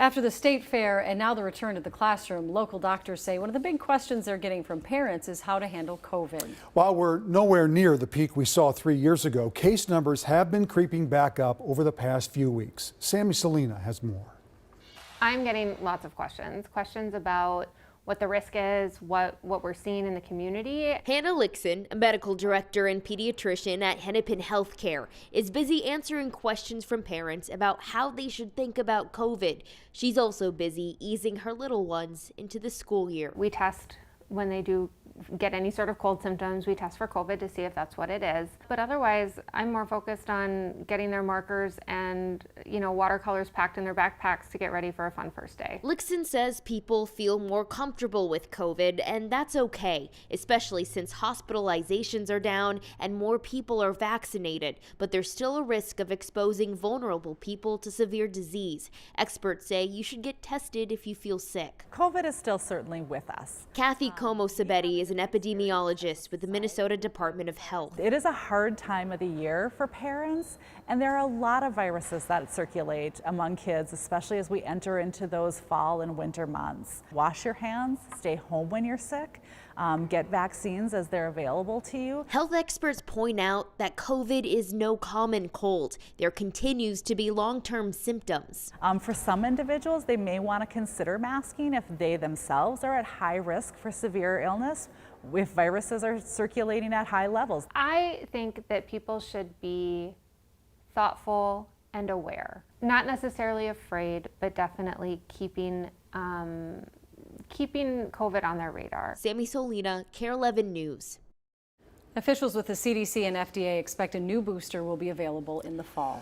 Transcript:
After the state fair and now the return to the classroom, local doctors say one of the big questions they're getting from parents is how to handle COVID. While we're nowhere near the peak we saw 3 years ago, case numbers have been creeping back up over the past few weeks. Sammy Salina has more. I'm getting lots of questions about what the risk is, what we're seeing in the community. Hannah Lixon, a medical director and pediatrician at Hennepin Healthcare, is busy answering questions from parents about how they should think about COVID. She's also busy easing her little ones into the school year. We test when they do get any sort of cold symptoms. We test for COVID to see if that's what it is. But otherwise, I'm more focused on getting their markers and, watercolors packed in their backpacks to get ready for a fun first day. Lixon says people feel more comfortable with COVID, and that's okay, especially since hospitalizations are down and more people are vaccinated. But there's still a risk of exposing vulnerable people to severe disease. Experts say you should get tested if you feel sick. COVID is still certainly with us. Kathy Como-Sabetti is an epidemiologist with the Minnesota Department of Health. It is a hard time of the year for parents, and there are a lot of viruses that circulate among kids, especially as we enter into those fall and winter months. Wash your hands, stay home when you're sick, get vaccines as they're available to you. Health experts point out that COVID is no common cold. There continues to be long-term symptoms. For some individuals, they may want to consider masking if they themselves are at high risk for severe illness, if viruses are circulating at high levels. I think that people should be thoughtful and aware. Not necessarily afraid, but definitely keeping COVID on their radar. Sammy Salina, KARE 11 News. Officials with the CDC and FDA expect a new booster will be available in the fall.